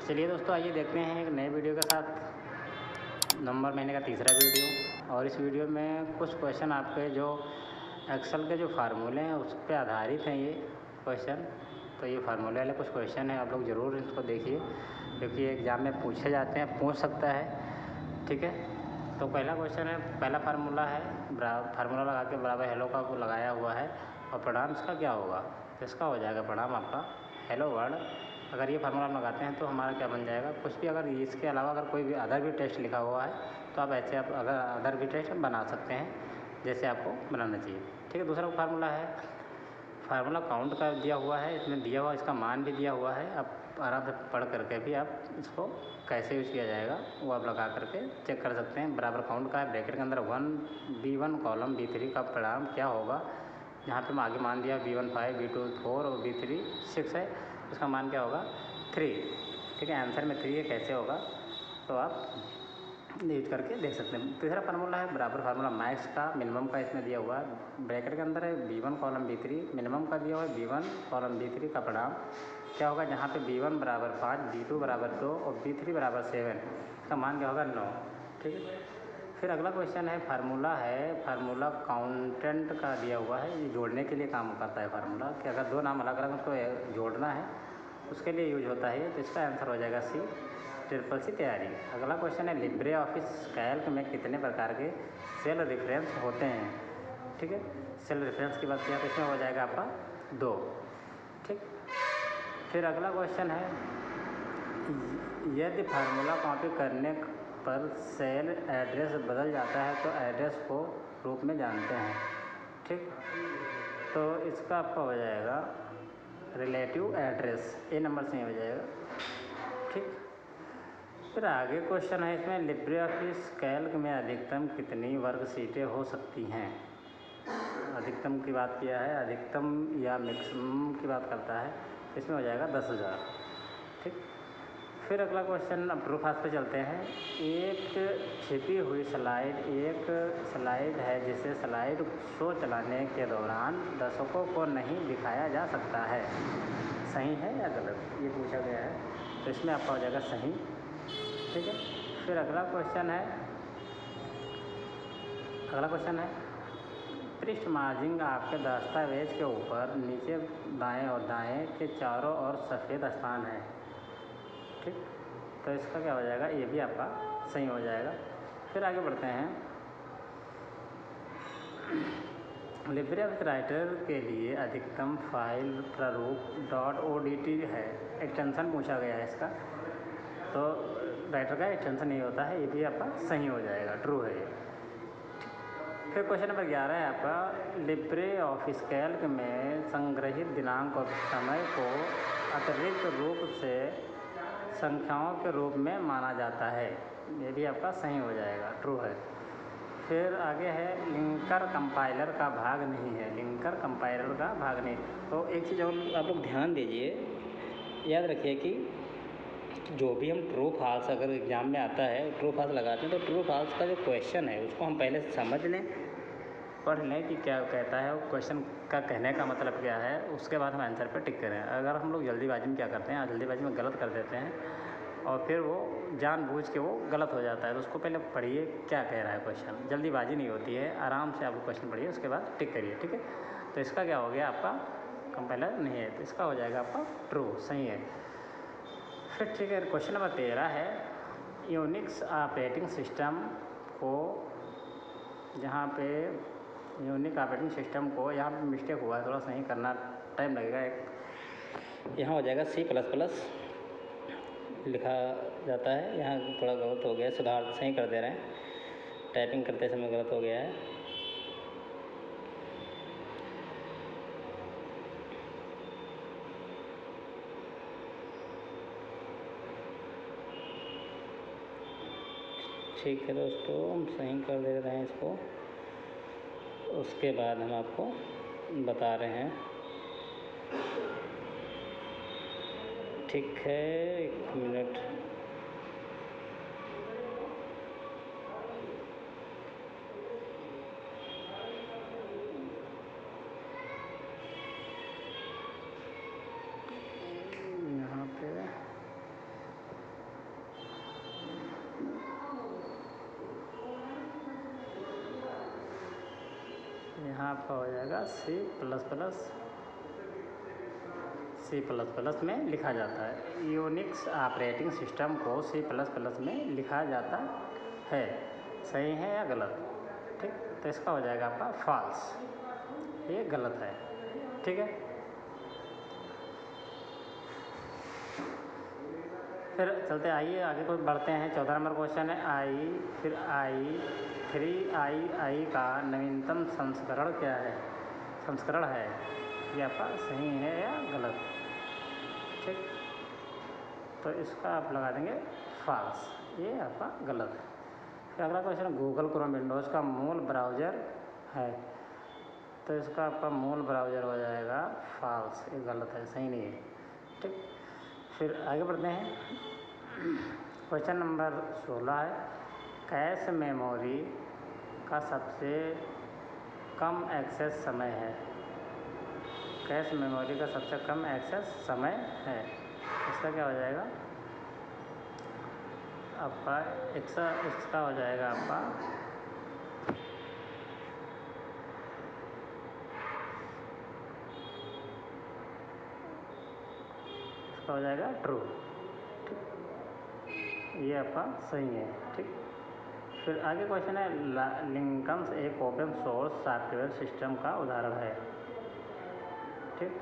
चलिए दोस्तों, आइए देखते हैं एक नए वीडियो के साथ। नवंबर महीने का तीसरा वीडियो, और इस वीडियो में कुछ क्वेश्चन आपके जो एक्सेल के जो फार्मूले हैं उस पर आधारित हैं ये क्वेश्चन। तो ये फार्मूले वाले कुछ क्वेश्चन हैं, आप लोग ज़रूर इसको देखिए क्योंकि एग्ज़ाम में पूछे जाते हैं, पूछ सकता है। ठीक है, तो पहला क्वेश्चन है, पहला फार्मूला है फार्मूला लगा के बराबर हेलो का को लगाया हुआ है और परिणाम इसका क्या होगा। तो इसका हो जाएगा परिणाम आपका हेलो वर्ल्ड। अगर ये फार्मूला लगाते हैं तो हमारा क्या बन जाएगा, कुछ भी अगर इसके अलावा अगर कोई भी अदर भी टेस्ट लिखा हुआ है तो आप ऐसे आप अगर अदर भी टेस्ट बना सकते हैं जैसे आपको बनाना चाहिए। ठीक है, दूसरा फार्मूला है, फार्मूला काउंट का दिया हुआ है, इसमें दिया हुआ इसका मान भी दिया हुआ है। आप आराम से पढ़ करके भी आप इसको कैसे यूज़ किया जाएगा वो आप लगा करके चेक कर सकते हैं। बराबर काउंट का है, ब्रैकेट के अंदर B1 कॉलम B3 का परिणाम क्या होगा। यहाँ पे आगे मान दिया B1 5, B2 4 और B3 6 है, उसका मान क्या होगा 3। ठीक है, आंसर में 3 है, कैसे होगा तो आप यूज करके देख सकते हैं। तीसरा फार्मूला है बराबर फार्मूला मैक्स का, मिनिमम का इसमें दिया हुआ है, ब्रैकेट के अंदर है B1 कॉलम B3, मिनिमम का दिया हुआ है B1 कॉलम B3 का परिणाम क्या होगा, जहाँ पे B1 बराबर 5, B2 बराबर 2 और B3 बराबर 7 का मान क्या होगा 9। ठीक है, फिर अगला क्वेश्चन है, फार्मूला काउंटेंट का दिया हुआ है, ये जोड़ने के लिए काम करता है फार्मूला कि अगर दो नाम अलग अलग उसको जोड़ना है उसके लिए यूज होता है। तो इसका आंसर हो जाएगा C तैयारी। अगला क्वेश्चन है, लिब्रे ऑफिस कैल्क में कितने प्रकार के सेल रेफरेंस होते हैं। ठीक है, सेल रेफरेंस की बात किया तो इसमें हो जाएगा आपका 2। ठीक, फिर अगला क्वेश्चन है, यदि फार्मूला कॉपी करने पर सेल एड्रेस बदल जाता है तो एड्रेस को रूप में जानते हैं। ठीक, तो इसका आपका हो जाएगा रिलेटिव एड्रेस, ए नंबर से ही हो जाएगा। ठीक, फिर आगे क्वेश्चन है इसमें, लिब्रे ऑफिस कैल्क में अधिकतम कितनी वर्ग सीटें हो सकती हैं। अधिकतम की बात किया है, अधिकतम या मैक्सिमम की बात करता है, इसमें हो जाएगा 10,000। ठीक, फिर अगला क्वेश्चन अब ट्रू फॉल्स पे चलते हैं। एक छिपी हुई एक स्लाइड है जिसे स्लाइड शो चलाने के दौरान दर्शकों को नहीं दिखाया जा सकता है, सही है या गलत, ये पूछा गया है। तो इसमें आपका हो जाएगा सही। ठीक है, फिर अगला क्वेश्चन है पृष्ठ मार्जिन आपके दस्तावेज के ऊपर नीचे दाएं और दाएं के चारों ओर सफ़ेद स्थान है। ठीक, तो इसका क्या हो जाएगा, ये भी आपका सही हो जाएगा। फिर आगे बढ़ते हैं, लिब्रे ऑफिस राइटर के लिए अधिकतम फाइल प्रारूप .odt है, एक्सटेंशन पूछा गया है इसका, तो राइटर का एक्सटेंशन नहीं होता है, ये भी आपका सही हो जाएगा, ट्रू है ये। फिर क्वेश्चन नंबर 11 है आपका, लिब्रे ऑफिस कैल्क में संग्रहित दिनांक और समय को अतिरिक्त रूप से संख्याओं के रूप में माना जाता है, ये भी आपका सही हो जाएगा, ट्रू है। फिर आगे है, लिंकर कंपाइलर का भाग नहीं है, लिंकर कंपाइलर का भाग नहीं। तो एक चीज़ और आप लोग ध्यान दीजिए, याद रखिए कि जो भी हम ट्रू फॉल्स अगर एग्ज़ाम में आता है ट्रू फॉल्स लगाते हैं तो ट्रू फॉल्स का जो क्वेश्चन है उसको हम पहले समझ लें, पढ़ लें कि क्या कहता है, क्वेश्चन का कहने का मतलब क्या है, उसके बाद हम आंसर पर टिक करें। अगर हम लोग जल्दीबाजी में क्या करते हैं, जल्दीबाजी में गलत कर देते हैं और फिर वो जानबूझ के वो गलत हो जाता है, तो उसको पहले पढ़िए क्या कह रहा है क्वेश्चन, जल्दीबाजी नहीं होती है, आराम से आप क्वेश्चन पढ़िए उसके बाद टिक करिए। ठीक है, तो इसका क्या हो गया, आपका कंपाइलर नहीं है, तो इसका हो जाएगा आपका ट्रू, सही है। फिर ठीक है, क्वेश्चन नंबर 13 है, यूनिक्स ऑपरेटिंग सिस्टम को, जहाँ पे यूनिक ऑपरेटिंग सिस्टम को, यहाँ पे मिस्टेक हुआ है, थोड़ा सही करना टाइम लगेगा, एक यहाँ हो जाएगा C++ लिखा जाता है, यहाँ थोड़ा गलत हो गया, सुधार सही कर दे रहे हैं, टाइपिंग करते समय गलत हो गया है। ठीक है दोस्तों, हम सही कर दे रहे हैं इसको, उसके बाद हम आपको बता रहे हैं। ठीक है, 1 मिनट। यहाँ पे आपका हो जाएगा C++ में लिखा जाता है। यूनिक्स ऑपरेटिंग सिस्टम को C++ में लिखा जाता है। सही है या गलत? ठीक, तो इसका हो जाएगा आपका फॉल्स, ये गलत है। ठीक है, फिर चलते आइए आगे को बढ़ते हैं। 14 नंबर क्वेश्चन है i3i का नवीनतम संस्करण क्या है? संस्करण है, ये आपका सही है या गलत? ठीक, तो इसका आप लगा देंगे फॉल्स, ये आपका गलत है। फिर अगला क्वेश्चन, गूगल क्रोम विंडोज़ का मूल ब्राउज़र है, तो इसका आपका मूल ब्राउज़र हो जाएगा फॉल्स, ये गलत है, सही नहीं है। ठीक, फिर आगे बढ़ते हैं। क्वेश्चन नंबर 16 है, कैश मेमोरी का सबसे कम एक्सेस समय है? कैश मेमोरी का सबसे कम एक्सेस समय है, इसका क्या हो जाएगा आपका? इसका हो जाएगा आपका हो जाएगा ट्रू। ठीक, ये आपका सही है। ठीक, फिर आगे क्वेश्चन है, लिनक्स एक ओपन सोर्स सॉफ्टवेयर सिस्टम का उदाहरण है। ठीक,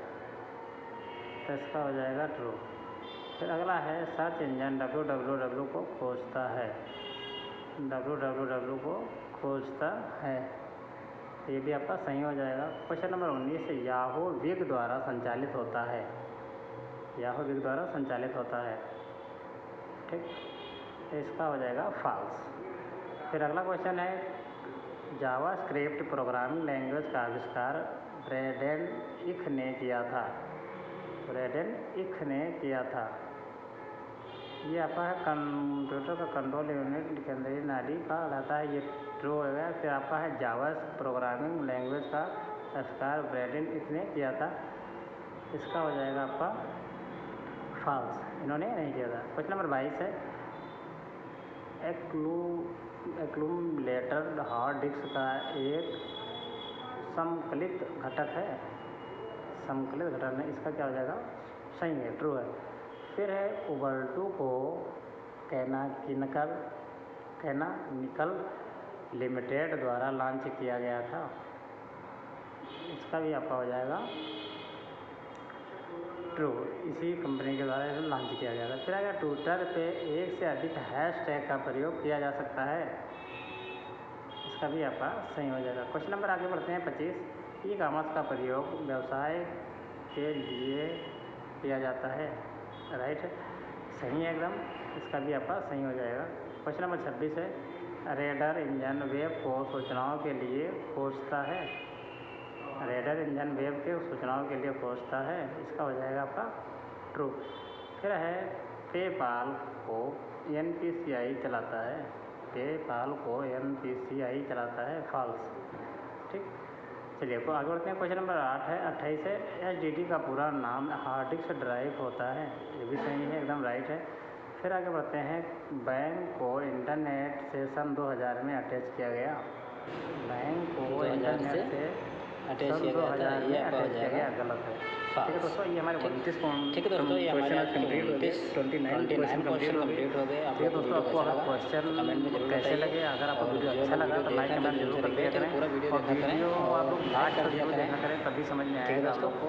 तो इसका हो जाएगा ट्रू। फिर अगला है, सर्च इंजन www को खोजता है, www को खोजता है, ये भी आपका सही हो जाएगा। क्वेश्चन नंबर 19, याहू बिग द्वारा संचालित होता है, याहू बिग द्वारा संचालित होता है। ठीक, इसका हो जाएगा फॉल्स। फिर अगला क्वेश्चन है, जावास्क्रिप्ट प्रोग्रामिंग लैंग्वेज का आविष्कार ब्रैडन इख ने किया था, ब्रैडन इख ने किया था, ये आपका है कंप्यूटर का कंट्रोल यूनिट केंद्रीय नाड़ी का रहता है, ये ट्रू हो गया। फिर आपका है, जावा प्रोग्रामिंग लैंग्वेज का आविष्कार ब्रैडन इख ने किया था, इसका हो जाएगा आपका फॉल्स, इन्होंने नहीं किया था। क्वेश्चन नंबर 22 है, एक्यूमुलेटर हार्ड डिस्क का एक समकलित घटक है, समकलित घटक है, इसका क्या हो जाएगा? सही है, ट्रू है। फिर है, उबंटू को कैनानिकल लिमिटेड द्वारा लॉन्च किया गया था, इसका भी आपका हो जाएगा ट्रू, इसी कंपनी के द्वारा लॉन्च किया गया था। फिर अगर ट्विटर पे एक से अधिक हैशटैग का प्रयोग किया जा सकता है, इसका भी आपका सही हो जाएगा। क्वेश्चन नंबर आगे बढ़ते हैं 25, ई कॉमर्स का प्रयोग व्यवसाय के लिए किया जाता है, राइट है, सही है एकदम, इसका भी आपका सही हो जाएगा। क्वेश्चन नंबर 26 है, रेडर इंजन वेब को सूचनाओं के लिए खोजता है, रेडर इंजन वेब के सूचनाओं के लिए खोजता है, इसका हो जाएगा आपका ट्रू। फिर है, पेपाल को NPCI चलाता है, पेपाल को NPCI चलाता है, फॉल्स। ठीक, चलिए तो आगे बढ़ते हैं। क्वेश्चन नंबर 8 है, 28 है, HDD का पूरा नाम हार्ड डिस्क ड्राइव होता है, ये भी सही है, एकदम राइट है। फिर आगे बढ़ते हैं, बैंक को इंटरनेट से सन 2000 में अटैच किया गया, बैंक को इंटरनेट से अटैच किया गया था, ये आपका हो जाएगा गलत है। फॉल्स। ठीक है दोस्तों, ये हमारे 29 ठीक है दोस्तों, ये हमारे आज के 29 क्वेश्चन कंप्लीट हो गए। ठीक है दोस्तों, आपको अगर क्वेश्चन कैसे लगे, अगर आपको वीडियो अच्छा लगा तो लाइक कमेंट जरूर कर दिया करें, और वीडियो आप लोग लास्ट तक जरूर देखा करें, तभी समझ में आएगा आप लोग को।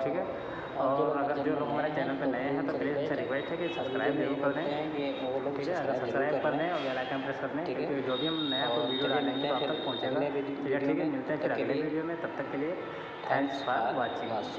ठीक है, और अगर जो लोग हमारे चैनल पर नए हैं तो प्लीज़ इनसे रिक्वेस्ट है कि सब्सक्राइब जरूर कर दें। ठीक है, अगर सब्सक्राइब कर दें और बेल आइकन प्रेस कर दें, क्योंकि जो भी हम नया कोई वीडियो डालेंगे तो आप तक पहुँचेगा। ठीक है, मिलते हैं फिर अगले वीडियो में, तब तक के लिए थैंक्स फॉर वॉचिंग।